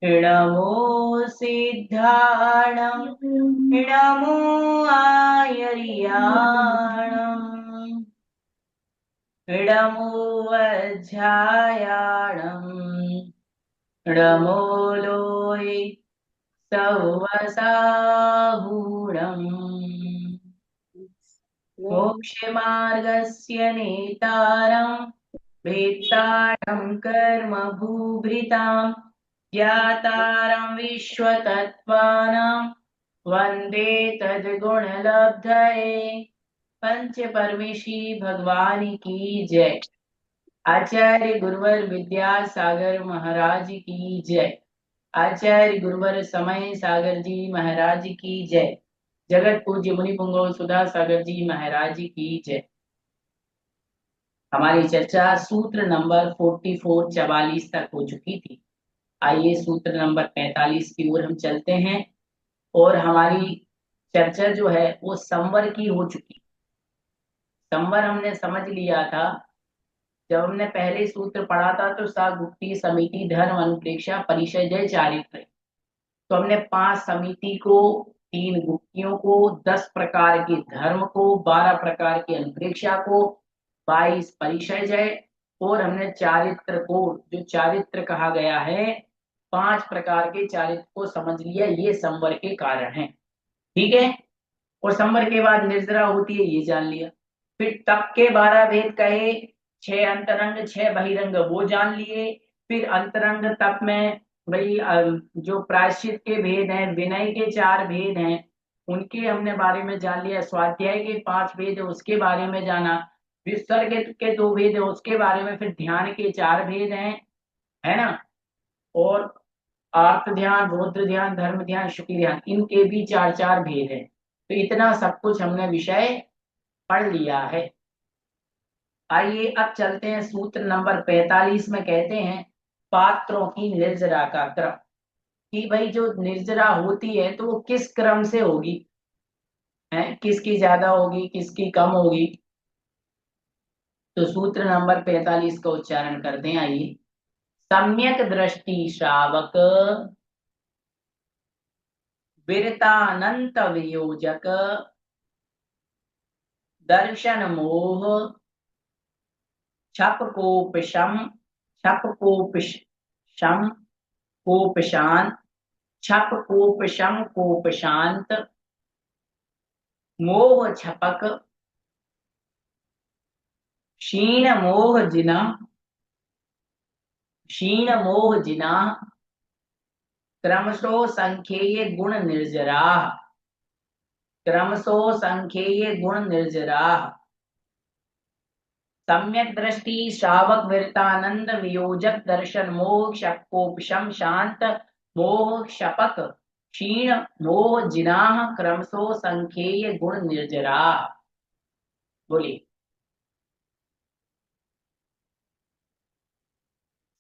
नमो सिद्धाणं नमो आयर्याणं नमो वज्रायाणं नमो लोये सवसाहूणम् मोक्षमार्गस्य नेतारं वेत्तारं कर्मभूभृतां ज्ञातारं विश्वतत्त्वानां वन्दे तद्गुणलब्धये। पंच परमेशी भगवान की जय। आचार्य गुरुवर विद्यासागर महाराज की जय। आचार्य गुरुवर समय सागर जी महाराज की जय। जगत पूज्य मुनि पुंगव सुधा सागर जी महाराज की जय। हमारी चर्चा सूत्र नंबर 44 तक हो चुकी थी। आइए सूत्र नंबर 45 की ओर हम चलते हैं। और हमारी चर्चा जो है वो संवर की हो चुकी। संवर हमने समझ लिया था। जब हमने पहले सूत्र पढ़ा था तो गुप्ती समिति धर्म अनुप्रेक्षा परिचय चारित्र। तो हमने 5 समिति को, 3 गुप्तियों को, 10 प्रकार के धर्म को, 12 प्रकार की अनुप्रेक्षा को, 22 परिचय और हमने चारित्र को, जो चारित्र कहा गया है, 5 प्रकार के चारित्र को समझ लिया। ये संवर के कारण है। ठीक है। और संवर के बाद निर्जरा होती है, ये जान लिया। फिर तप के 12 भेद कहे, 6 अंतरंग 6 बहिरंग वो जान लिए। फिर अंतरंग तप में भाई जो प्रायश्चित के भेद हैं, विनय के 4 भेद हैं, उनके हमने बारे में जान लिया। स्वाध्याय के 5 भेद है, उसके बारे में जाना। विसर्ग के 2 भेद है, उसके बारे में। फिर ध्यान के 4 भेद हैं, है ना। और आर्त ध्यान, रौद्र ध्यान, धर्म ध्यान, शुक्ल ध्यान, इनके भी 4 भेद हैं। तो इतना सब कुछ हमने विषय पढ़ लिया है। आइए अब चलते हैं सूत्र नंबर 45 में। कहते हैं पात्रों की निर्जरा का क्रम। कि भाई जो निर्जरा होती है तो वो किस क्रम से होगी, है किसकी ज्यादा होगी, किसकी कम होगी। तो सूत्र नंबर 45 का उच्चारण करते हैं। आइए। सम्यक दृष्टि श्रावक विरतानंत वियोजक दर्शन मोह छप कोपशम छप कोपशम कोपशांत छप कोपशम कोपशांत मोह छपक क्षीण मोह जिना क्षीण मोह जिना क्रमशो संख्येय गुण निर्जरा क्रमशो संख्येय गुण निर्जरा सम्यक दृष्टि श्रावक विरतानंद वियोजक दर्शन मोह शकोपशम शांत मोह शपक क्षीण मोह जिनाह क्रमशो संख्येय गुण निर्जरा। बोलिए।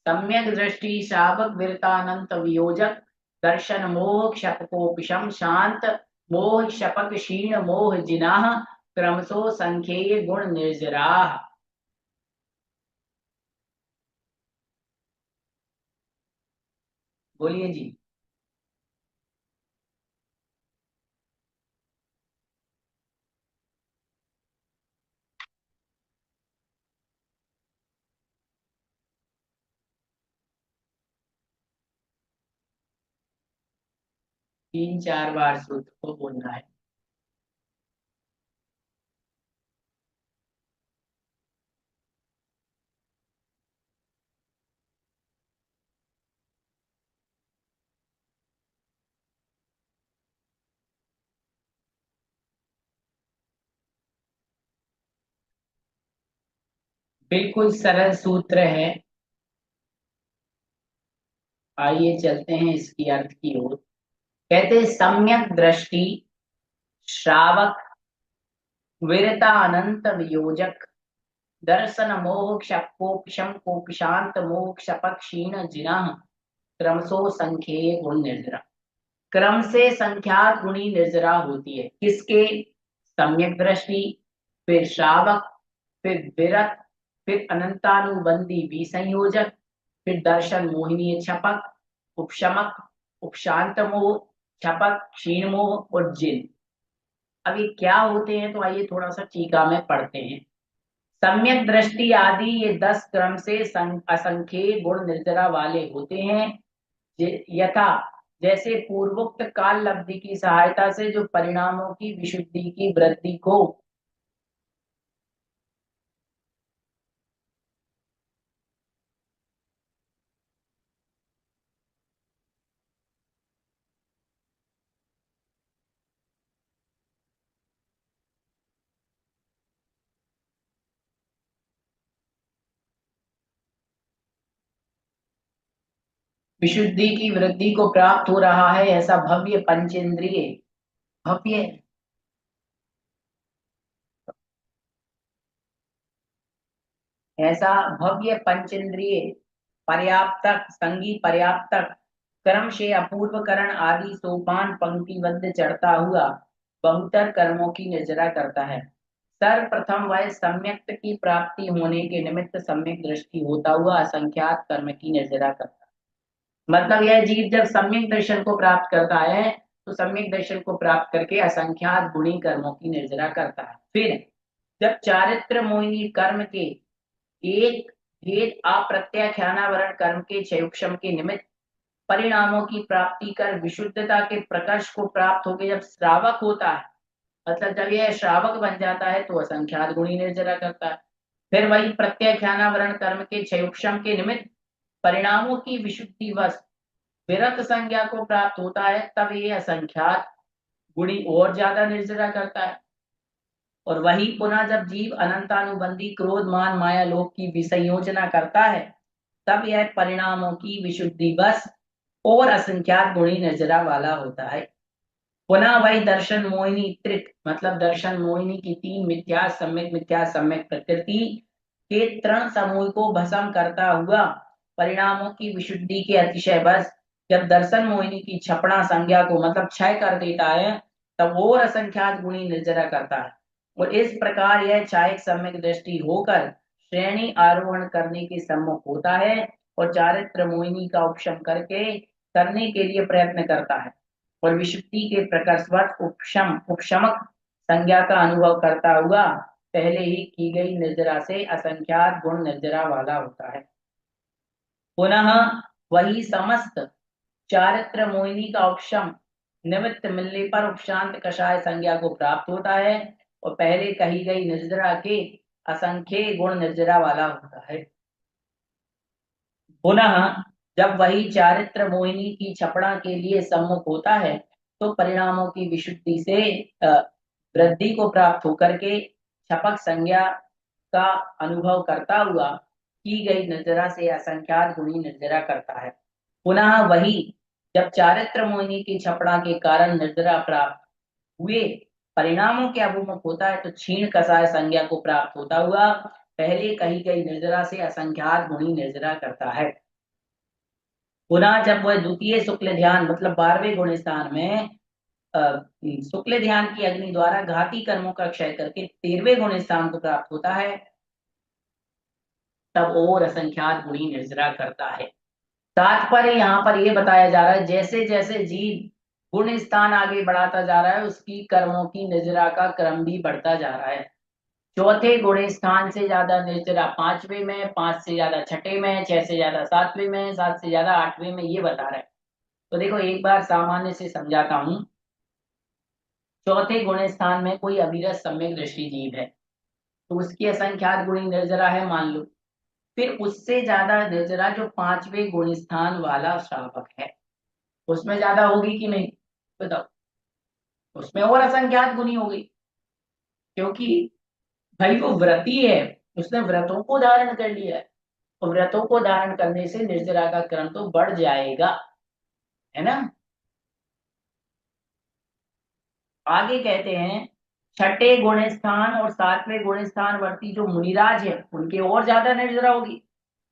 सम्यक दृष्टि श्रावक विरतानंत वियोजक दर्शन मोह शपकोपशम शांत मोह शपक क्षीण मोह जिनाह क्रमशो संख्येय गुण निर्जरा। बोलिए जी। 3-4 बार सूत्र को बोलना है। बिल्कुल सरल सूत्र है। आइए चलते हैं इसकी अर्थ की ओर। कहते हैं सम्यक दृष्टि श्रावक वीरता अनंत वियोजक दर्शन मोह क्षपोक्षम कोपशांत मोह क्षपक क्षीण जिनाह क्रमशो संख्ये गुण निर्जरा। क्रम से संख्यात गुणी निर्जरा होती है किसके? सम्यक दृष्टि, फिर श्रावक, फिर विरत, फिर अनंतानुबंधी विसंयोजक, फिर दर्शन मोहिनी छपक, उपशमक, उपशांत मोह, छपक, क्षीण मोह और जिन। अब ये क्या होते हैं तो आइए थोड़ा सा टीका में पढ़ते हैं। सम्यक दृष्टि आदि ये 10 क्रम से असंख्य गुण निर्जरा वाले होते हैं। यथा जैसे पूर्वोक्त काल लब्धि की सहायता से जो परिणामों की विशुद्धि की वृद्धि को विशुद्धि की वृद्धि को प्राप्त हो रहा है, ऐसा भव्य पंचेंद्रिय भव्य ऐसा भव्य पंचेंद्रिय पर्याप्तक संगी पर्याप्तक क्रम से अपूर्व करण आदि सोपान पंक्तिबद्ध चढ़ता हुआ बहुतर कर्मों की निर्जरा करता है। सर्वप्रथम वह सम्यक्त की प्राप्ति होने के निमित्त सम्यक दृष्टि होता हुआ असंख्यात कर्म की निर्जरा करता है। मतलब यह जीव जब सम्यक दर्शन को प्राप्त करता है तो सम्यक दर्शन को प्राप्त करके असंख्यात गुणी कर्मों की निर्जरा करता है। फिर जब चारित्र मोहिनी कर्म के एक भेद अप्रत्याख्यानावरण कर्म के क्षयक्षम के निमित्त परिणामों की प्राप्ति कर विशुद्धता के प्रकर्ष को प्राप्त होकर जब श्रावक होता है, मतलब जब यह श्रावक बन जाता है तो असंख्यात गुणी निर्जरा करता है। फिर वही प्रत्याख्यानावरण कर्म के क्षयक्षम के निमित्त परिणामों की विशुद्धि वश विरत संज्ञा को प्राप्त होता है, तब ये असंख्यात गुणी और ज्यादा निर्जरा करता है। और वही पुनः जब जीव अनंतानुबंधी क्रोध मान माया लोक की विसंयोजना करता है, तब यह परिणामों की विशुद्धि बस और असंख्यात गुणी नजरा वाला होता है। पुनः वही दर्शन मोहिनी त्रिक, मतलब दर्शन मोहिनी की तीन मिथ्या सम्यक प्रकृति के तृण समूह को भस्म करता हुआ परिणामों की विशुद्धि के अतिशय बस जब दर्शन मोहिनी की छपड़ा संज्ञा को मतलब क्षय कर देता है, तब और असंख्यात गुणी निर्जरा करता है। और इस प्रकार यह छायक सम्यक दृष्टि होकर श्रेणी आरोहण करने के सम्मुख होता है और चारित्र मोहिनी का उपशम करने के लिए प्रयत्न करता है और विशुद्धि के प्रकर्षवत उपशमक संज्ञा का अनुभव करता हुआ पहले ही की गई निर्जरा से असंख्यात गुण निर्जरा वाला होता है। पुनः वही समस्त चारित्र मोहिनी का उपशम निमित्त मिलने पर उपशांत कषाय संज्ञा को प्राप्त होता है और पहले कही गई निर्जरा के असंख्य गुण निर्जरा वाला होता है। पुनः जब वही चारित्र मोहिनी की छपड़ा के लिए सम्मुख होता है तो परिणामों की विशुद्धि से वृद्धि को प्राप्त होकर के छपक संज्ञा का अनुभव करता हुआ की गई निर्जरा से असंख्यात गुणी निर्जरा करता है। पुनः वही जब चारित्र मोहिनी की छपड़ा के कारण निर्जरा प्राप्त हुए परिणामों के अभिमुख होता है तो क्षीण कसाय संज्ञा को प्राप्त होता हुआ पहले कही गई निर्जरा से असंख्यात गुणी निर्जरा करता है। पुनः जब वह द्वितीय शुक्ल ध्यान मतलब 12वें गुण स्थान में शुक्ल ध्यान की अग्नि द्वारा घाती कर्मों का क्षय करके 13वें गुण स्थान को प्राप्त होता है, तब और असंख्यात गुणी निर्जरा करता है। तात्पर्य यहाँ पर यह बताया जा रहा है जैसे जैसे जीव गुण स्थान आगे बढ़ाता जा रहा है उसकी कर्मों की निर्जरा का क्रम भी बढ़ता जा रहा है। चौथे गुण स्थान से ज्यादा निर्जरा पांचवे में, पांच से ज्यादा छठे में, छह से ज्यादा सातवें में, सात से ज्यादा आठवें में, ये बता रहा है। तो देखो एक बार सामान्य से समझाता हूँ। चौथे गुण स्थान में कोई अविरत सम्यक दृष्टि जीव है तो उसकी असंख्यात गुणी निर्जरा है मान लो। फिर उससे ज्यादा निर्जरा जो पांचवे गुण स्थान वाला श्रावक है उसमें ज्यादा होगी कि नहीं बताओ? उसमें और असंख्यात गुनी होगी क्योंकि भाई वो व्रती है, उसने व्रतों को धारण कर लिया है, तो व्रतों को धारण करने से निर्जरा का क्रम तो बढ़ जाएगा, है ना। आगे कहते हैं छठे गुण स्थान और सातवें गुण स्थान वर्ती जो मुनिराज है उनके और ज्यादा निर्जरा होगी।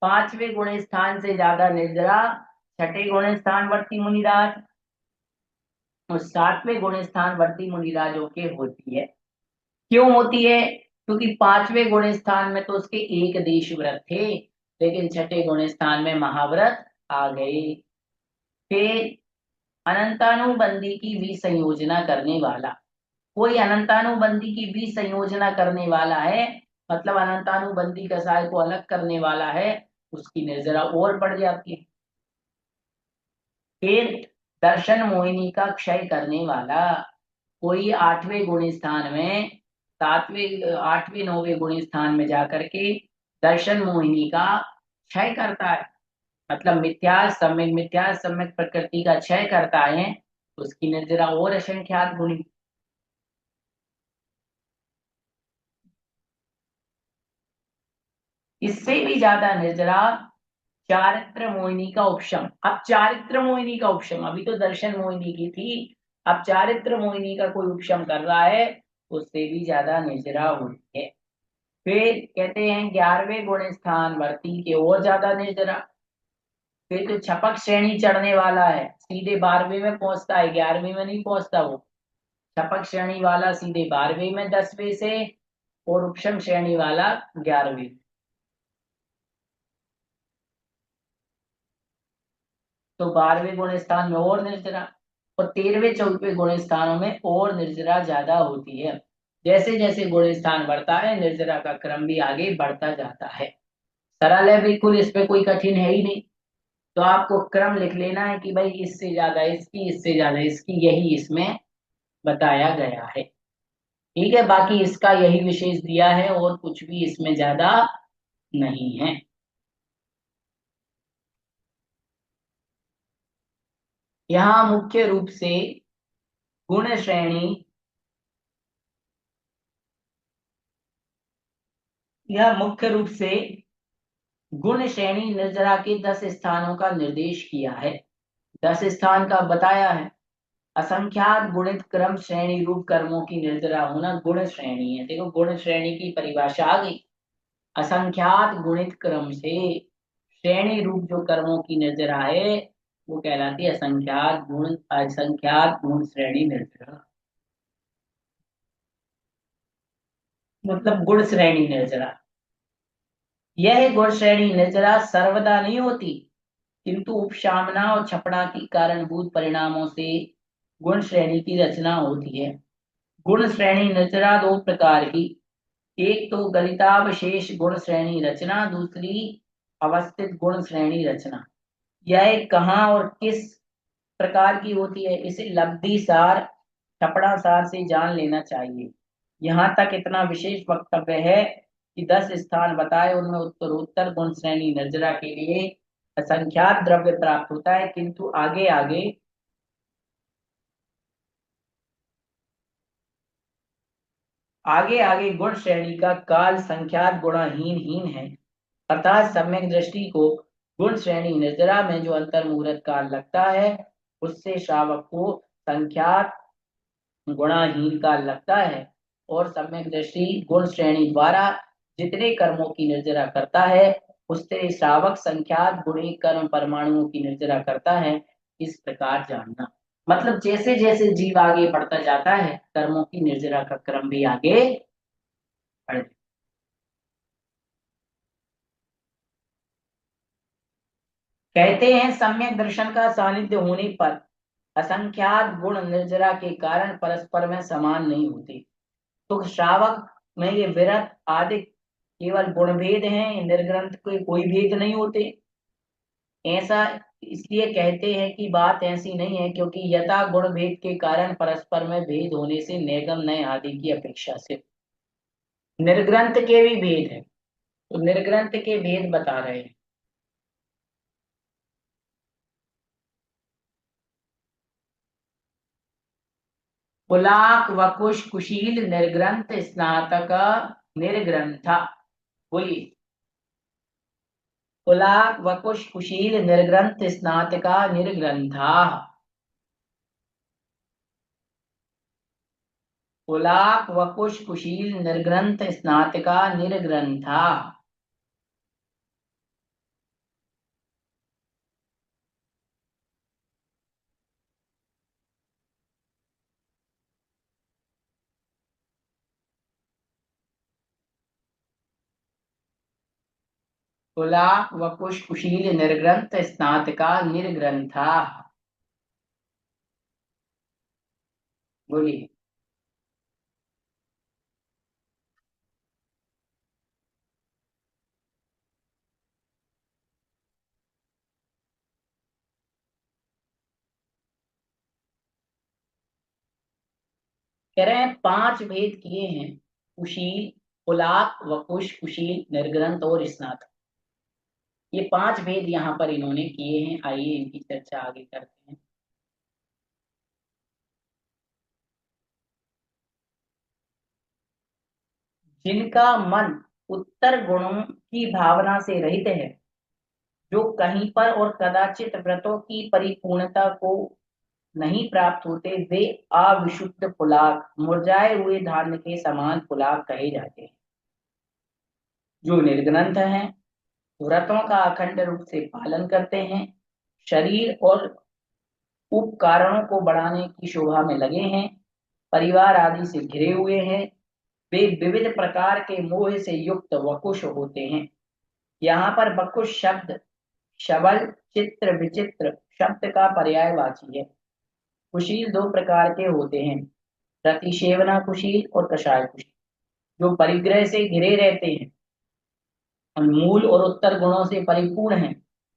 पांचवें गुण स्थान से ज्यादा निर्जरा छठे गुण स्थान वर्ती मुनिराज और सातवें गुण स्थान वर्ती मुनिराजों के होती है। क्यों होती है? क्योंकि पांचवें गुण स्थान में तो उसके एक देश व्रत थे, लेकिन छठे गुण स्थान में महाव्रत आ गए। फिर अनंतानुबंधी की भी संयोजना करने वाला, कोई अनंतानुबंधी की भी संयोजना करने वाला है, मतलब अनंतानुबंधी कसाय को अलग करने वाला है, उसकी निर्जरा और बढ़ जाती है। फिर दर्शन मोहिनी का क्षय करने वाला, कोई आठवें गुण स्थान में, सातवें आठवें नौवें गुण स्थान में जाकर के दर्शन मोहिनी का क्षय करता है, मतलब मिथ्या सम्यक प्रकृति का क्षय करता है, उसकी निर्जरा और असंख्यात गुणी। इससे भी ज्यादा निर्जरा चारित्र मोहिनी का उपशम। अब चारित्र मोहिनी का उपशम, अभी तो दर्शन मोहिनी की थी, अब चारित्र मोहिनी का कोई उपशम कर रहा है, उससे भी ज्यादा निर्जरा होती है। फिर कहते हैं 11वें गुण स्थान वर्ती के और ज्यादा निर्जरा। फिर तो छपक श्रेणी चढ़ने वाला है, सीधे 12वें में पहुंचता है, 11वें में नहीं पहुंचता वो। छपक श्रेणी वाला सीधे 12वें में 10वें से, और उपशम श्रेणी वाला 11वें। तो 12वें गुण स्थान में और निर्जरा, और 13वें 14वें गुण स्थानों में और निर्जरा ज्यादा होती है। जैसे जैसे गुण स्थान बढ़ता है निर्जरा का क्रम भी आगे बढ़ता जाता है। सरल है बिल्कुल, इस पे कोई कठिन है ही नहीं। तो आपको क्रम लिख लेना है कि भाई इससे ज्यादा इसकी, इससे ज्यादा इसकी, यही इसमें बताया गया है। ठीक है, बाकी इसका यही विशेष दिया है और कुछ भी इसमें ज्यादा नहीं है। यहाँ मुख्य रूप से गुण श्रेणी, यह मुख्य रूप से गुण श्रेणी निर्जरा के 10 स्थानों का निर्देश किया है। 10 स्थान का बताया है। असंख्यात गुणित क्रम श्रेणी रूप कर्मों की निर्जरा होना गुण श्रेणी है। देखो गुण श्रेणी की परिभाषा आ गई, असंख्यात गुणित क्रम से श्रेणी रूप जो कर्मों की निर्जरा है वो कहलाती है असंख्यात गुण श्रेणी निर्जरा, मतलब गुण श्रेणी निर्जरा। यह गुण श्रेणी निर्जरा सर्वदा नहीं होती, किंतु उपशामना और छपड़ा की कारणभूत परिणामों से गुण श्रेणी की रचना होती है। गुण श्रेणी रचना दो प्रकार की, एक तो गलितावशेष गुण श्रेणी रचना, दूसरी अवस्थित गुण श्रेणी रचना। यह कहाँ और किस प्रकार की होती है इसे लब्धि सार छपड़ा सार से जान लेना चाहिए। यहाँ तक इतना विशेष वक्तव्य है कि 10 स्थान बताए उनमें उत्तरोत्तर गुण श्रेणी निर्जरा के लिए असंख्यात द्रव्य प्राप्त होता है, किंतु आगे आगे आगे आगे गुण श्रेणी का काल संख्यात गुणाहीन हीन है। अर्थात सम्यक दृष्टि को गुण श्रेणी निर्जरा में जो अंतर मुहूर्त काल लगता है उससे श्रावक को संख्यात गुणाहीन काल लगता है, और सम्यक दृष्टि गुण श्रेणी द्वारा जितने कर्मों की निर्जरा करता है उससे श्रावक संख्यात गुणी कर्म परमाणुओं की निर्जरा करता है। इस प्रकार जानना, मतलब जैसे जैसे जीव आगे बढ़ता जाता है कर्मों की निर्जरा का क्रम भी आगे बढ़। कहते हैं सम्यक दर्शन का सानिध्य होने पर असंख्यात गुण निर्जरा के कारण परस्पर में समान नहीं होते। तो श्रावक में ये विरत आदि केवल गुण भेद हैं, निर्ग्रंथ के कोई भेद नहीं होते। ऐसा इसलिए कहते हैं कि बात ऐसी नहीं है, क्योंकि यथा गुण भेद के कारण परस्पर में भेद होने से नेगम नए आदि की अपेक्षा से निर्ग्रंथ के भी भेद है, तो निर्ग्रंथ के भेद बता रहे हैं। कुलाक वकुश कुशील निर्ग्रंथ स्नातक निर्ग्रंथ, बोलिए। कुलाक वकुश कुशील निर्ग्रंथ स्नातिका निर्ग्रंथा। कुलाक वकुश कुशील निर्ग्रंथ स्नातिका निर्ग्रंथा। कुलाक वकुश कुशील निर्ग्रंथ स्नातिका निर्ग्रंथा। बोलिए। कह रहे हैं पांच भेद किए हैं, कुशील, कुलाक वकुश कुशील निर्ग्रंथ और स्नातक। ये पांच भेद यहाँ पर इन्होंने किए हैं। आइए इनकी चर्चा आगे करते हैं। जिनका मन उत्तर गुणों की भावना से रहित है, जो कहीं पर और कदाचित व्रतों की परिपूर्णता को नहीं प्राप्त होते, वे अविशुद्ध पुलाक, मुरझाए हुए धान्य के समान पुलाक कहे जाते हैं। जो निर्ग्रंथ हैं, व्रतों का अखंड रूप से पालन करते हैं, शरीर और उपकारणों को बढ़ाने की शोभा में लगे हैं, परिवार आदि से घिरे हुए हैं, वे विविध प्रकार के मोह से युक्त वकुश होते हैं। यहाँ पर वकुश शब्द शबल, चित्र, विचित्र शब्द का पर्यायवाची है। कुशील दो प्रकार के होते हैं, प्रतिसेवना कुशील और कषाय कुशील। जो परिग्रह से घिरे रहते हैं, मूल और उत्तर गुणों से परिपूर्ण हैं,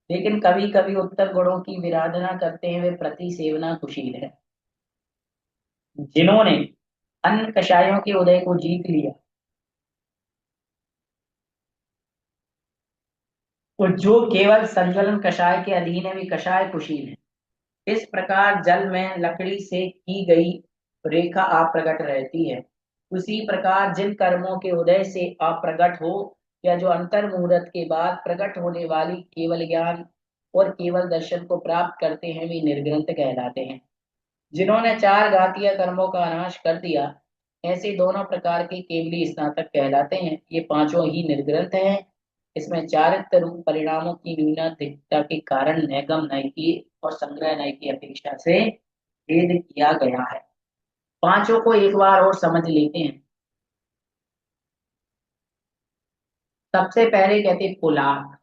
लेकिन कभी कभी उत्तर गुणों की विराधना करते हैं, वे प्रतिसेवना कुशील है। जिन्होंने अन्य कषायों के उदय को जीत लिया और जो केवल संज्वलन कषाय के अधीन है, वे कषाय कुशील है। इस प्रकार जल में लकड़ी से की गई रेखा अप्रगट रहती है। उसी प्रकार जिन कर्मों के उदय से अप्रगट हो, या जो अंतर मुहूर्त के बाद प्रकट होने वाली केवल ज्ञान और केवल दर्शन को प्राप्त करते हैं, वे निर्ग्रंथ कहलाते हैं। जिन्होंने चार घातीय कर्मों का नाश कर दिया, ऐसे दोनों प्रकार के केवली स्नातक कहलाते हैं। ये पांचों ही निर्ग्रंथ हैं। इसमें चारित्र रूप परिणामों की न्यूनाधिकता के कारण नैगम नय की और संग्रह नय की अपेक्षा से भेद किया गया है। पांचों को एक बार और समझ लेते हैं। सबसे पहले कहते हैं पुलाव,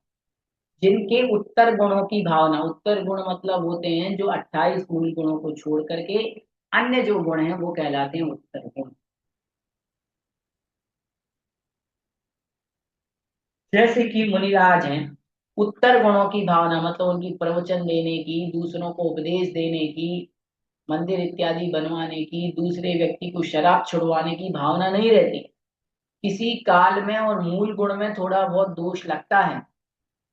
जिनके उत्तर गुणों की भावना, उत्तर गुण मतलब होते हैं जो 28 मूल गुणों को छोड़ करके अन्य जो गुण हैं वो कहलाते हैं उत्तर गुण। जैसे कि मुनिराज हैं, उत्तर गुणों की भावना मतलब उनकी प्रवचन देने की, दूसरों को उपदेश देने की, मंदिर इत्यादि बनवाने की, दूसरे व्यक्ति को शराब छुड़वाने की भावना नहीं रहती। किसी काल में और मूल गुण में थोड़ा बहुत दोष लगता है,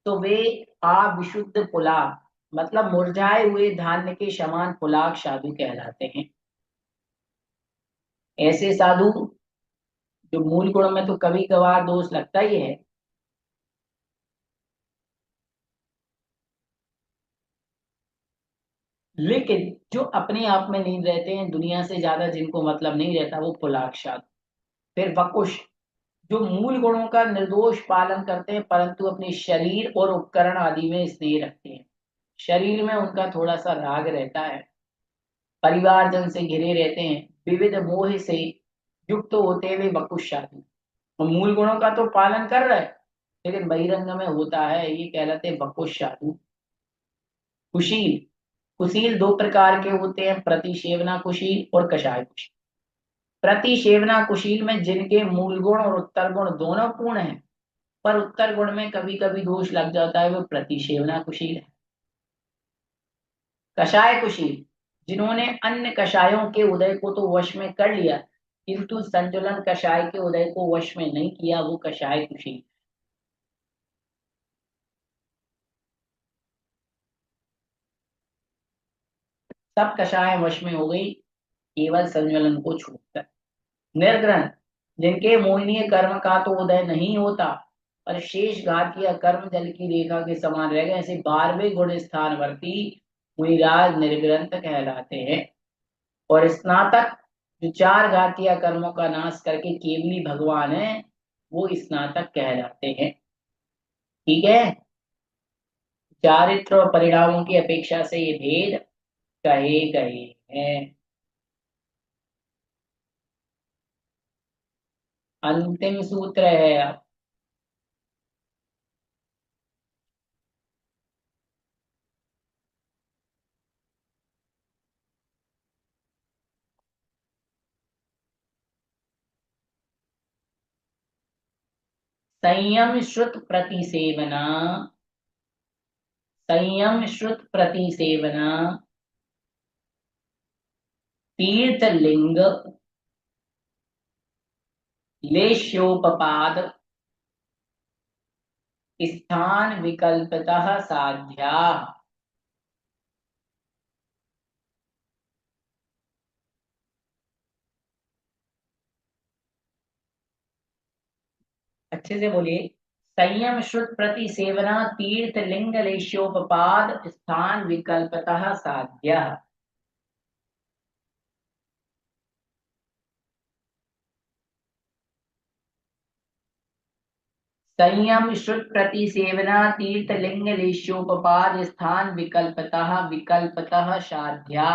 तो वे अविशुद्ध पुलाव मतलब मुरझाए हुए धान्य के समान पुलाव साधु कहलाते हैं। ऐसे साधु जो मूल गुण में तो कभी कभार दोष लगता ही है, लेकिन जो अपने आप में लीन रहते हैं, दुनिया से ज्यादा जिनको मतलब नहीं रहता, वो पुलाव साधु। फिर वकुश, जो मूल गुणों का निर्दोष पालन करते हैं, परंतु अपने शरीर और उपकरण आदि में स्नेह रखते हैं। शरीर में उनका थोड़ा सा राग रहता है, परिवारजन से घिरे रहते हैं, विविध मोह से युक्त होते हुए वकुश साधु। और मूल गुणों का तो पालन कर रहे हैं, लेकिन बहिरंग में होता है, ये कहलाते हैं वकुश साधु। कुशील, कुशील दो प्रकार के होते हैं, प्रतिसेवना कुशील और कषाय कुशील। प्रतिसेवना कुशील में जिनके मूल गुण और उत्तर गुण दोनों पूर्ण हैं, पर उत्तर गुण में कभी कभी दोष लग जाता है, वो प्रतिसेवना कुशील है। कषाय कुशील, जिन्होंने अन्य कषायों के उदय को तो वश में कर लिया, किंतु संतुलन कषाय के उदय को वश में नहीं किया, वो कषाय कुशील। सब कषाय वश में हो गई, केवल संज्वलन को छोड़कर। निर्ग्रंथ, जिनके मोहनीय कर्म का तो उदय नहीं होता, और शेष घातीय कर्म जल की रेखा के समान रह गए, ऐसे 12वें गुण स्थानवर्ती मुनिराज निर्ग्रंथ कहलाते हैं। और स्नातक जो 4 घातीय कर्मों का नाश करके केवली भगवान है, वो स्नातक कहलाते हैं। ठीक है। चारित्र और परिणामों की अपेक्षा से ये भेद कहे गए हैं। अंतिम सूत्र है अब। संयम श्रुत प्रतिसेवना, संयम श्रुत प्रतिसेवना, तीर्थ लिंग लेश्योपपाद स्थान विकल्पतः साध्या। अच्छे से बोलिए। संयम श्रुत प्रति सेवना तीर्थ लिंग लेश्योपपाद स्थान विकल्पतः साध्य। संयम श्रुत प्रति सेवना तीर्थ लिंग लेश्योपपाद स्थान विकल्पतः साध्या।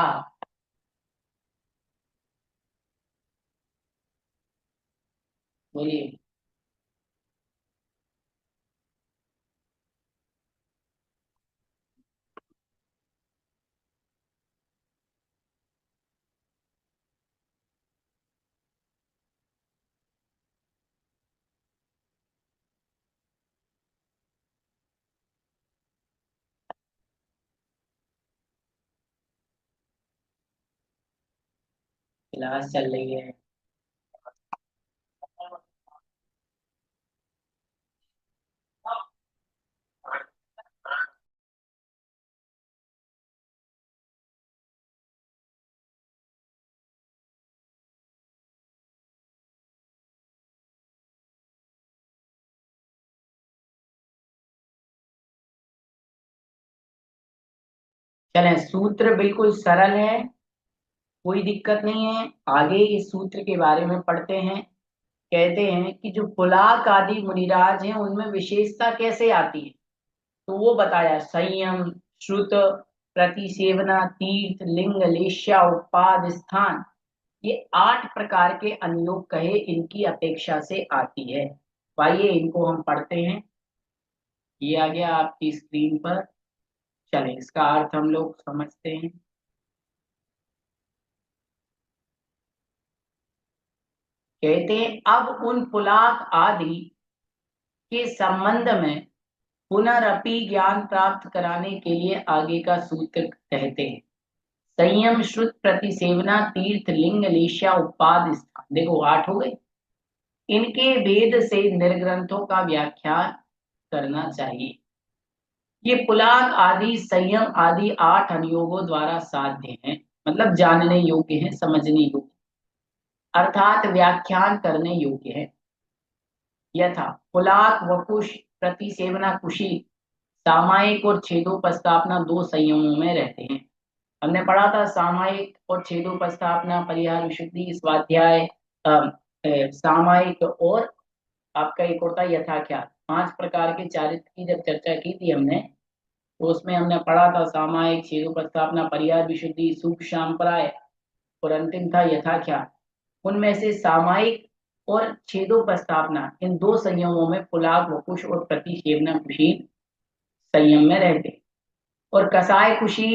बोलिए। क्लास चल रही है। चलें, सूत्र बिल्कुल सरल है, कोई दिक्कत नहीं है। आगे इस सूत्र के बारे में पढ़ते हैं। कहते हैं कि जो पुलाक आदि मुनिराज हैं उनमें विशेषता कैसे आती है, तो वो बताया। संयम श्रुत प्रतिसेवना तीर्थ लिंग लेश्या उपाद स्थान, ये 8 प्रकार के अनुयोग कहे इनकी अपेक्षा से आती है। तो आइए इनको हम पढ़ते हैं। ये आ गया आपकी स्क्रीन पर। चलें, इसका अर्थ हम लोग समझते हैं। कहते हैं अब उन पुलाक आदि के संबंध में पुनरअपि ज्ञान प्राप्त कराने के लिए आगे का सूत्र कहते हैं। संयम श्रुत प्रतिसेवना तीर्थ लिंग लेश्या उपाद स्थान, देखो 8 हो गए। इनके भेद से निर्ग्रंथों का व्याख्यान करना चाहिए। ये पुलाक आदि संयम आदि 8 अनुयोगों द्वारा साध्य हैं, मतलब जानने योग्य हैं, समझने योग्य, अर्थात व्याख्यान करने योग्य है। यथा पुलाक वपुष प्रतिसेवना कुशी सामायिक और छेदोपस्थापना 2 संयमों में रहते हैं। हमने पढ़ा था सामायिक और छेदोपस्थापना, परिहार विशुद्धि, स्वाध्याय, सामायिक और आपका एक होता है यथाख्यात। 5 प्रकार के चारित्र की जब चर्चा की थी हमने, तो उसमें हमने पढ़ा था सामायिक, छेदोपस्थापना, परिहार विशुद्धि, सूक्ष्म सांप्राय और अंतिम था यथाख्यात। उनमें से सामायिक और छेदोपस्थापना इन 2 संयमों में पुलाक वपुष और प्रतिसेवना कुशी संयम में रहते। और कसाय कुशी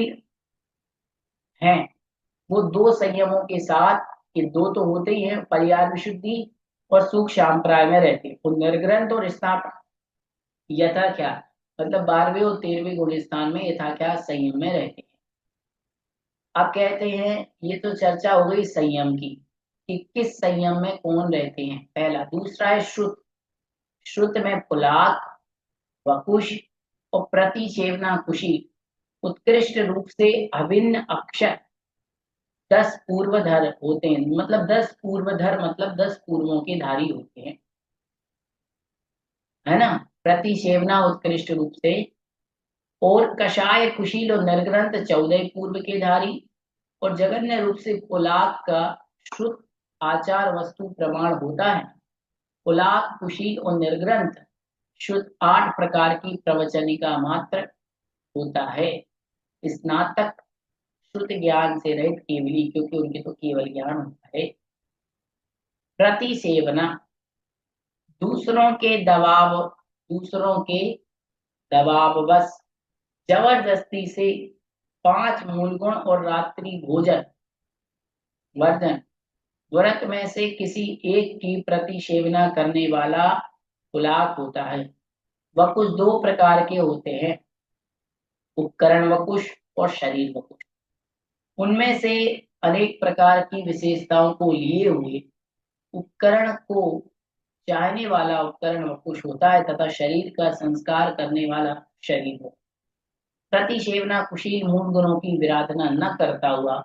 हैं, वो 2 संयमों के साथ, ये 2 तो होते ही हैं, परिहार विशुद्धि और सूक्ष्म सांप्राय में रहते हैं। और निर्ग्रंथ और स्थाप यथाख्यात मतलब 12वें और 13वें गुण स्थान में यथाख्यात संयम में रहते हैं। अब कहते हैं, ये तो चर्चा हो गई संयम की कि किस संयम में कौन रहते हैं, पहला। दूसरा है श्रुत। श्रुत में पुलाक वकुश और प्रतिचेवना कुशी उत्कृष्ट रूप से अभिन्न अक्षर 10 पूर्वधर होते हैं, मतलब 10 पूर्वधर मतलब 10 पूर्वों के धारी होते हैं, है ना। प्रतिसेवना उत्कृष्ट रूप से, और कषाय कुशील और निर्ग्रंथ 14 पूर्व के धारी, और जघन्य रूप से कुलाक का शुद्ध आचार वस्तु प्रमाण होता है। कुलाक कुशील और निर्ग्रंथ शुद्ध 8 प्रकार की प्रवचनिका मात्र होता है। स्नातक शुद्ध ज्ञान से रहित केवली, क्योंकि उनके तो केवल ज्ञान होता है। प्रतिसेवना दूसरों के दबाव बस जबरदस्ती से 5 मूलगुण और रात्रि भोजन वर्जन व्रत में से किसी एक की प्रतिसेवना करने वाला कुलाक होता है। वह कुछ 2 प्रकार के होते हैं, उपकरण वकुश और शरीर वकुश। उनमें से अनेक प्रकार की विशेषताओं को लिए हुए उपकरण को चाहने वाला उपकरण वकुश होता है, तथा शरीर का संस्कार करने वाला शरीर हो। प्रतिसेवना कुशील मूल गुणों की विराधना न करता हुआ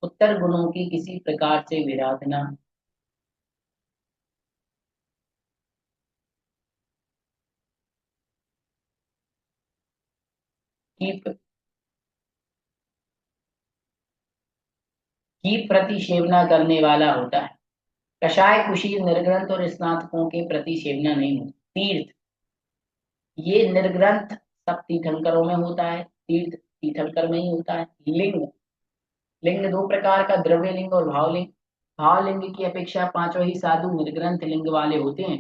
उत्तर गुणों की किसी प्रकार से विराधना की प्रतिसेवना करने वाला होता है। कषाय कुशील निर्ग्रंथ और स्नातकों के प्रतिसेवना नहीं होती। तीर्थ, ये निर्ग्रंथ सब तीर्थंकरों में होता है, तीर्थ तीर्थंकर में ही होता है। लिंग, लिंग 2 प्रकार का, द्रव्य लिंग और भावलिंग। भावलिंग की अपेक्षा पांचों ही साधु निर्ग्रंथ लिंग वाले होते हैं।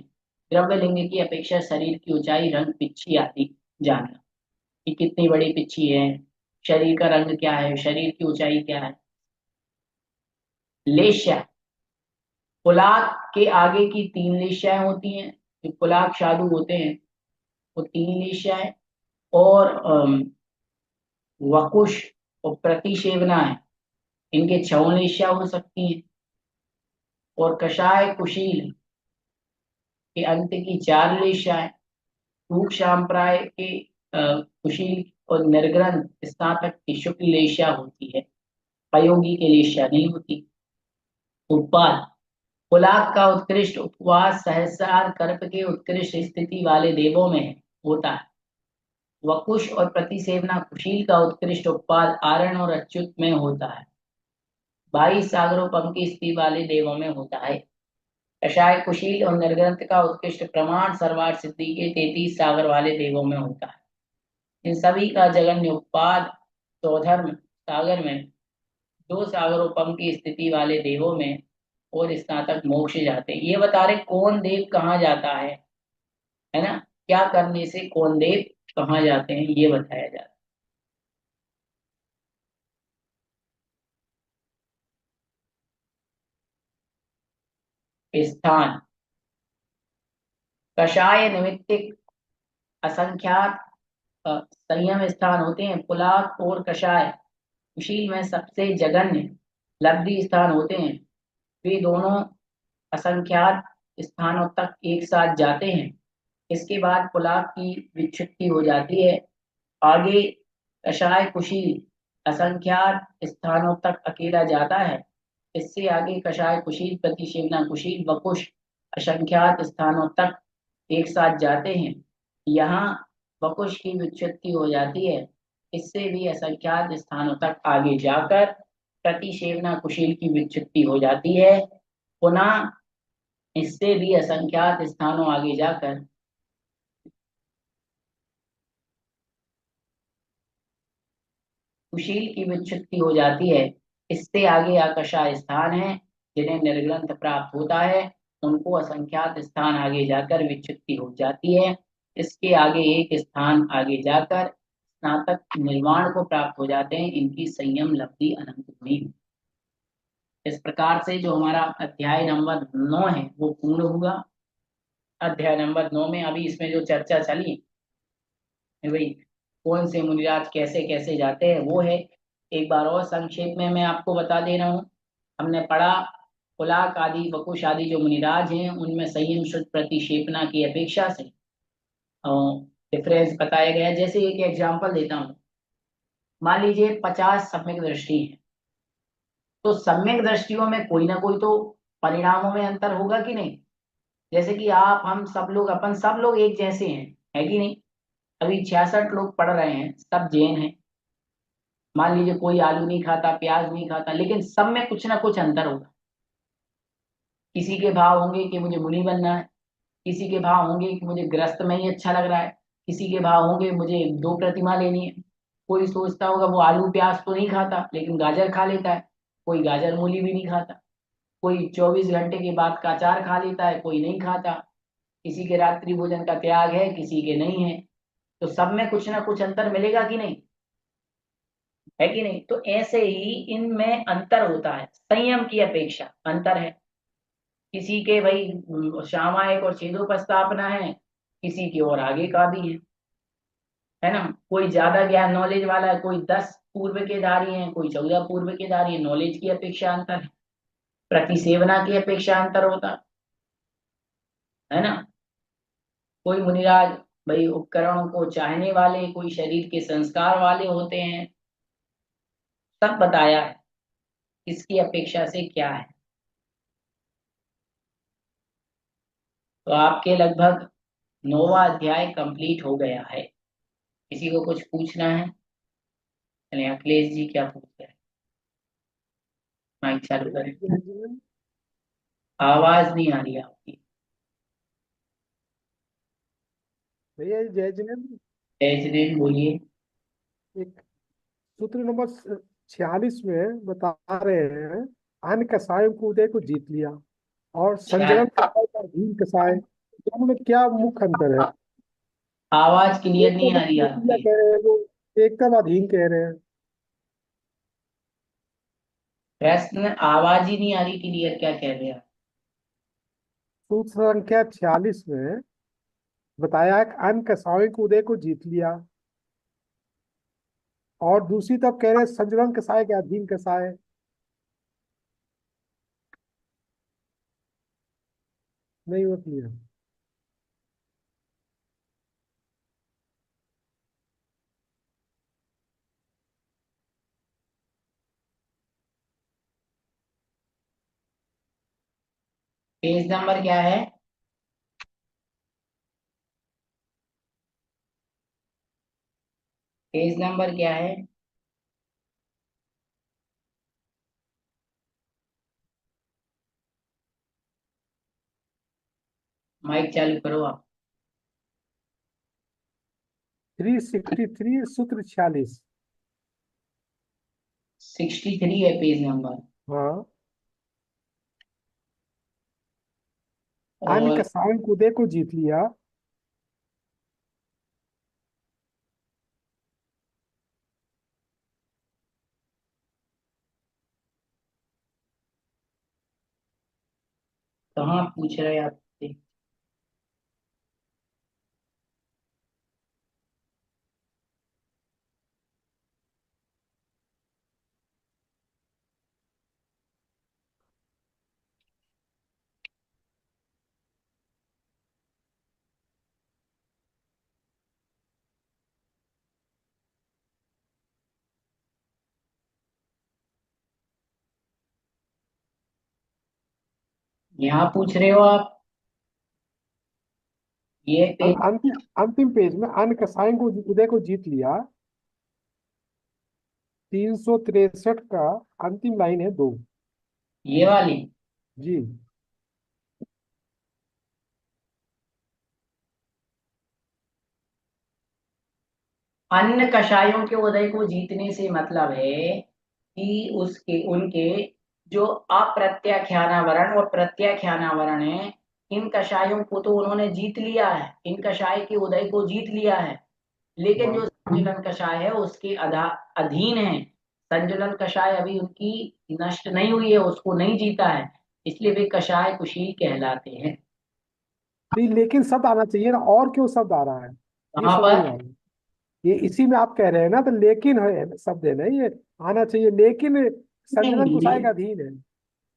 द्रव्य लिंग की अपेक्षा शरीर की ऊंचाई, रंग, पिच्छी आदि जानना कि कितनी बड़ी पिच्छी है, शरीर का रंग क्या है, शरीर की ऊंचाई क्या है। लेश्या, पुलाक के आगे की 3 लेश्याएं होती हैं। जो पुलाक साधु होते हैं वो 3 लेश्याएं, और वकुश और प्रतिसेवना है, इनके 6 लेश्या हो सकती हैं। और कषाय कुशील के अंत की 4 लेश्याएं। टूक सांप्राय के कुशील और निर्ग्रंथ स्नातक की शुक्ल लेश्या होती है, प्रयोगी के लेश्या नहीं होती। उत्पाद, पुलाक का उत्कृष्ट उपवास सहस्रार कर्प के उत्कृष्ट स्थिति वाले देवों में होता है। वकुश और प्रतिसेवना कुशील का उत्कृष्ट उत्पाद आरण और अच्युत में होता है। 22 सागरोपम की स्थिति वाले देवों में होता है। कषाय कुशील और निर्ग्रंथ का उत्कृष्ट प्रमाण सर्वार्थ सिद्धि के 33 सागर वाले देवों में होता है। इन सभी का जगन्य उत्पाद सौधर्म सागर में, 2 सागरोपम की स्थिति वाले देवों में, और स्नातक मोक्ष जाते हैं। ये बता रहे कौन देव कहाँ जाता है ना, क्या करने से कौन देव कहाँ जाते हैं, ये बताया जाता है। स्थान, कषाय निमित्तिक असंख्यात संयम स्थान होते हैं। पुलाक और कषाय कुशील में सबसे जघन्य लब्धि स्थान होते हैं। वे दोनों असंख्यात स्थानों तक एक साथ जाते हैं। इसके बाद पुलाक की विच्छित्ति हो जाती है। आगे कषाय कुशील असंख्यात स्थानों तक अकेला जाता है। इससे आगे कषाय कुशील प्रतिसेवना कुशील वकुश असंख्यात स्थानों तक एक साथ जाते हैं। यहाँ वकुश की विच्छित्ति हो जाती है। इससे भी असंख्यात स्थानों तक आगे जाकर प्रतिसेवना कुशील की विच्छित्ति हो जाती है। पुनः इससे भी असंख्यात स्थानों आगे जाकर कुशील की विच्छित्ति हो जाती है। इससे आगे आकषाय स्थान है, जिन्हें निर्ग्रंथ प्राप्त होता है। उनको असंख्यात स्थान आगे जाकर विच्छित्ति हो जाती है। इसके आगे एक स्थान आगे जाकर स्नातक निर्वाण को प्राप्त हो जाते हैं। इनकी संयम लब्धि अनंत हुई। इस प्रकार से जो हमारा अध्याय नंबर 9 है वो पूर्ण हुआ। अध्याय नंबर 9 में अभी इसमें जो चर्चा चली है भाई, कौन से मुनिराज कैसे कैसे जाते हैं, वो है। एक बार और संक्षेप में मैं आपको बता दे रहा हूँ। हमने पढ़ा पुलाक आदि वकुश आदि जो मुनिराज हैं उनमें संयम शुद्ध प्रतिक्षेपणा की अपेक्षा से डिफरेंस बताया गया है। जैसे एक एग्जांपल देता हूँ, मान लीजिए 50 सम्यक दृष्टि है, तो सम्यक दृष्टियों में कोई ना कोई तो परिणामों में अंतर होगा कि नहीं। जैसे कि आप हम सब लोग अपन सब लोग एक जैसे हैं, है कि नहीं। अभी 66 लोग पढ़ रहे हैं, सब जैन हैं। मान लीजिए कोई आलू नहीं खाता, प्याज नहीं खाता, लेकिन सब में कुछ ना कुछ अंतर होगा। किसी के भाव होंगे कि मुझे मुनि बनना है, किसी के भाव होंगे कि मुझे गृहस्थ में ही अच्छा लग रहा है, किसी के भाव होंगे मुझे 2 प्रतिमा लेनी है। कोई सोचता होगा वो आलू प्याज तो नहीं खाता लेकिन गाजर खा लेता है, कोई गाजर मूली भी नहीं खाता। कोई 24 घंटे के बाद का अचार खा लेता है, कोई नहीं खाता। किसी के रात्रि भोजन का त्याग है, किसी के नहीं है। तो सब में कुछ ना कुछ अंतर मिलेगा कि नहीं, है कि नहीं। तो ऐसे ही इनमें अंतर होता है, संयम की अपेक्षा अंतर है। किसी के भाई सामायिक और छेदोपस्थापना है, किसी की और आगे का भी है ना। कोई ज्यादा ज्ञान नॉलेज वाला है, कोई 10 पूर्व के धारी है, कोई 14 पूर्व के धारी है। नॉलेज की अपेक्षा अंतर है, प्रतिसेवना की अपेक्षा अंतर होता है ना। कोई मुनिराज भाई उपकरणों को चाहने वाले, कोई शरीर के संस्कार वाले होते हैं। सब बताया है किसकी अपेक्षा से क्या है। तो आपके लगभग 9वां अध्याय कंप्लीट हो गया है। किसी को कुछ पूछना है? चलिए अखिलेश जी क्या पूछ रहे हैं, माइक चालू करें। आवाज नहीं आ रही आपकी। भैया जय जिनेन्द्र, जय श्री बोलिए। एक सूत्र नंबर 46 में बता रहे हैं, अन्य कसायों को उदय को जीत लिया और संजरण शायद कसाय का भीम कसाय, दोनों में क्या मुख्य अंतर है? आवाज क्लियर एक तो नहीं वो आ रही जीत लिया आपकी। कह रहे हैं, वो एकदम अधीन कह रहे हैं। प्रश्न आवाज ही नहीं आ रही क्लियर, क्या कह रहे हैं आप? सूत्र संख्या 46 में बताया है कि अन्य कसायों को उदय को जीत लिया, और दूसरी तरफ कह रहे हैं संजरण कसाय के अधीन कसाय। नहीं वो क्लियर। पेज नंबर क्या है? पेज नंबर क्या है? माइक चालू करो आप। 363 सूत्र 46। 63 है पेज नंबर। हाँ, अन्य और कसायों को उदय को जीत लिया। कहाँ पूछ रहे हैं आपसे? यहाँ पूछ रहे हो आप? ये पेज? अंतिम अंतिम पेज में अन्य कसायों को उदय को जीत लिया, 363 का अंतिम लाइन है 2। ये वाली? जी। अन्य कषायों के उदय को जीतने से मतलब है कि उसके उनके जो अप्रत्याख्यानावरण और प्रत्याख्यानावरण है, इन कषायों को तो उन्होंने जीत लिया है, इन कषाय के उदय को जीत लिया है। लेकिन जो हाँ, संजुलन कषाय है उसके अधीन है। संजुलन कषाय अभी उनकी नष्ट नहीं हुई है, उसको नहीं जीता है, इसलिए वे कषाय कुशील कहलाते हैं। नहीं लेकिन शब्द आना चाहिए ना, और क्यों शब्द आ रहा है? ये वहां समझ पर नहीं आ रहा। ये इसी में आप कह रहे हैं ना, तो लेकिन है शब्द है ना, ये आना चाहिए, लेकिन संजनन कुसाई नहीं का अधीन है।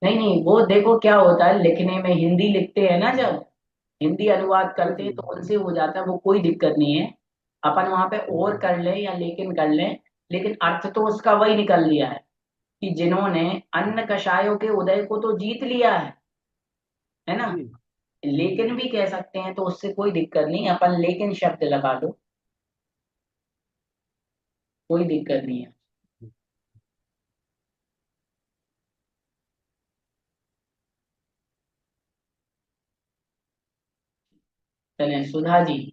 नहीं नहीं, वो देखो क्या होता है लिखने में, हिंदी लिखते हैं ना जब, हिंदी अनुवाद जी करते जी। हैं तो उनसे हो जाता है, वो कोई दिक्कत नहीं है। अपन वहां पे और कर लें या लेकिन कर लें, लेकिन अर्थ तो उसका वही निकल लिया है कि जिन्होंने अन्न कषायों के उदय को तो जीत लिया है ना। जी लेकिन भी कह सकते हैं, तो उससे कोई दिक्कत नहीं, अपन लेकिन शब्द लगा दो, कोई दिक्कत नहीं है। चलें, सुधा जी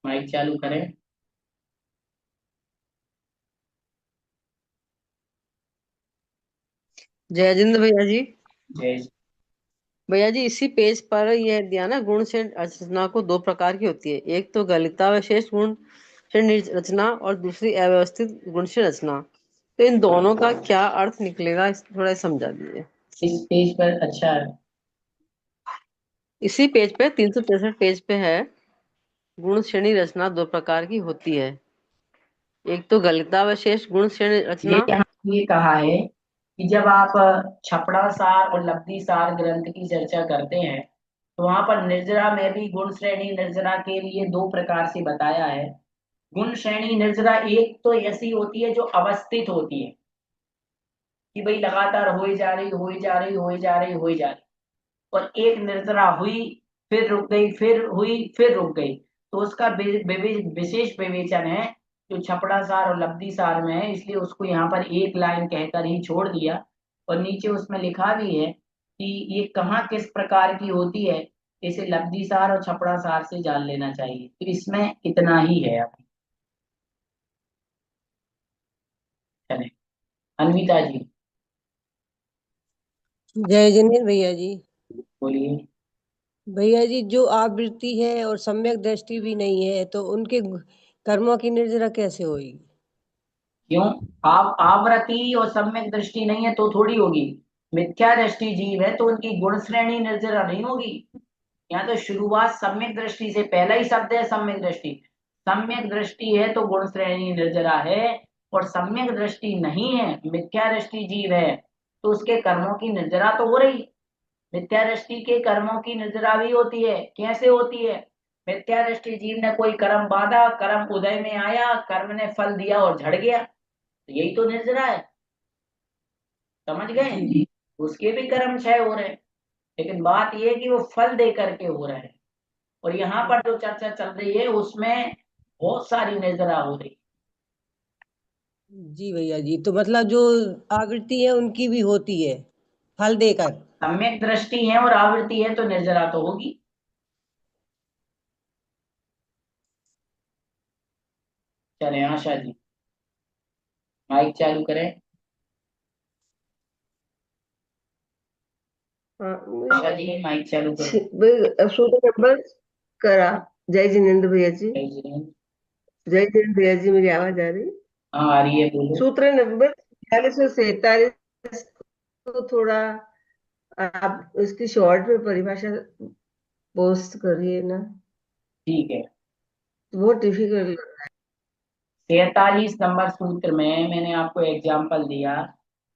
माइक चालू करें। जयजिंद भैया जी। जय। भैया जी, इसी पेज पर यह दिया ना, गुण से रचना को दो प्रकार की होती है। एक तो गलितावशेष गुण से रचना और दूसरी अव्यवस्थित गुण से रचना। तो इन दोनों का क्या अर्थ निकलेगा, थोड़ा समझा दीजिए। इस पेज पर अच्छा है। इसी पेज पे 363 पेज पे है, गुण श्रेणी रचना दो प्रकार की होती है। एक तो गलितावशेष गुण श्रेणी ये रचना। यहाँ ये कहा है कि जब आप छपड़ा सार और लब्धि सार ग्रंथ की चर्चा करते हैं, तो वहां पर निर्जरा में भी गुण श्रेणी निर्जरा के लिए दो प्रकार से बताया है। गुण श्रेणी निर्जरा एक तो ऐसी होती है जो अवस्थित होती है, कि भाई लगातार हो ही जा रही, हो ही जा रही, हो ही जा रही, हो ही जा रही। और एक निर्जरा हुई, फिर रुक गई, फिर हुई, फिर रुक गई, तो उसका विशेष विवेचन है जो छपड़ा सार और लब्धि सार में है, इसलिए उसको यहाँ पर एक लाइन कहकर ही छोड़ दिया। और नीचे उसमें लिखा भी है कि ये कहाँ किस प्रकार की होती है, इसे लब्धि सार और छपड़ा सार से जान लेना चाहिए। तो इसमें इतना ही है अभी। चले, अनविता जी जय जिनेन्द्र भैया जी। बोलिए। भैया जी, जो आवृत्ति है और सम्यक दृष्टि भी नहीं है, तो उनके कर्मों की निर्जरा कैसे होगी? क्यों? आप आवृत्ति और सम्यक दृष्टि नहीं है तो थोड़ी होगी। मिथ्या दृष्टि जीव है तो उनकी गुण श्रेणी निर्जरा नहीं होगी। यहाँ तो शुरुआत सम्यक दृष्टि से, पहला ही शब्द है सम्यक दृष्टि। सम्यक दृष्टि है तो गुण श्रेणी निर्जरा है, और सम्यक दृष्टि नहीं है, मिथ्या दृष्टि जीव है, तो उसके कर्मों की निर्जरा तो हो रही। मिथ्या दृष्टि के कर्मों की निर्जरा भी होती है। कैसे होती है? मिथ्या दृष्टि जीव ने कोई कर्म बांधा, कर्म उदय में आया, कर्म ने फल दिया और झड़ गया, तो यही तो निर्जरा है। समझ गए? जी। उसके भी कर्म क्षय हो रहे हैं, लेकिन बात यह है कि वो फल दे करके हो रहे हैं। और यहाँ पर जो चर्चा चल रही है उसमें बहुत सारी निर्जरा हो रही। जी भैया जी, तो मतलब जो आवृत्ति है उनकी भी होती है फल देकर। सम्यक दृष्टि है और आवृत्ति है तो निर्जरा तो होगी। चले, आशा जी माइक चालू करें। आशा जी माइक चालू करें। सूत्र नंबर करा। जय जिनेन्द्र भैया जी। जय जिनेन्द्र भैया जी, मेरी आवाज आ रही? हाँ आ रही है, बोलो। सूत्र नंबर 46 को थोड़ा आप उसकी शॉर्ट में परिभाषा पोस्ट करिए ना, ठीक है। बहुत डिफिकल्ट। 43 नंबर सूत्र में मैंने आपको एग्जाम्पल दिया,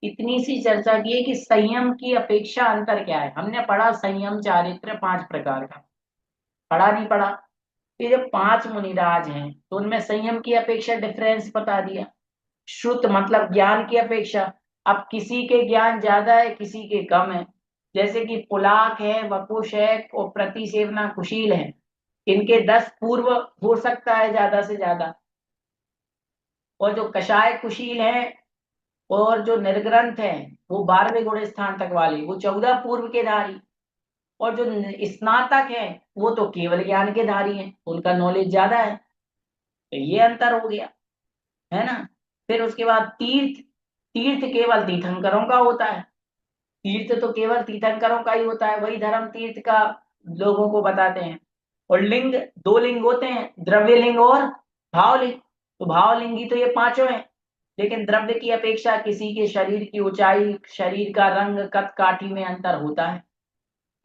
इतनी सी चर्चा की है कि संयम की अपेक्षा अंतर क्या है। हमने पढ़ा संयम चारित्र 5 प्रकार का, पढ़ा नहीं पढ़ा? ये जब 5 मुनिराज हैं तो उनमें संयम की अपेक्षा डिफरेंस बता दिया। श्रुत मतलब ज्ञान की अपेक्षा। अब किसी के ज्ञान ज्यादा है, किसी के कम है। जैसे कि पुलाक है, वपुष है और प्रतिसेवना कुशील है, इनके 10 पूर्व हो सकता है ज्यादा से ज्यादा। और जो कषाय कुशील है और जो निर्ग्रंथ है वो 12वें गुण स्थान तक वाले, वो 14 पूर्व के धारी। और जो स्नातक है वो तो केवल ज्ञान के धारी हैं, उनका नॉलेज ज्यादा है। तो ये अंतर हो गया, है ना। फिर उसके बाद तीर्थ, तीर्थ केवल तीर्थंकरों का होता है। तीर्थ तो केवल तीर्थंकरों का ही होता है, वही धर्म तीर्थ का लोगों को बताते हैं। और लिंग, 2 लिंग होते हैं, द्रव्य लिंग और भावलिंग। तो भावलिंगी तो ये पांचों हैं, लेकिन द्रव्य की अपेक्षा किसी के शरीर की ऊंचाई, शरीर का रंग, कद काठी में अंतर होता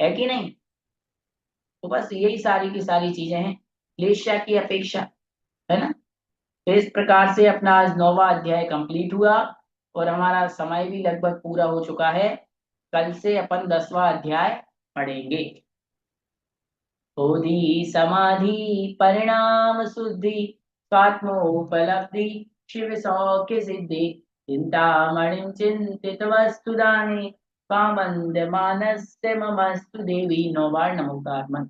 है कि नहीं? तो बस यही सारी की सारी चीजें हैं, लेश्या की अपेक्षा, है ना। तो इस प्रकार से अपना आज 9वां अध्याय कंप्लीट हुआ, और हमारा समय भी लगभग पूरा हो चुका है। कल से अपन 10वां अध्याय पढ़ेंगे। बोधि समाधि परिणाम शुद्धि स्वात्मोपलब्धि शिव सौख्य सिद्धि चिंतामणिं चिंतित वस्तु दाने कामन्दमानस्य ममस्तु देवी 9 बार नमोकार मन।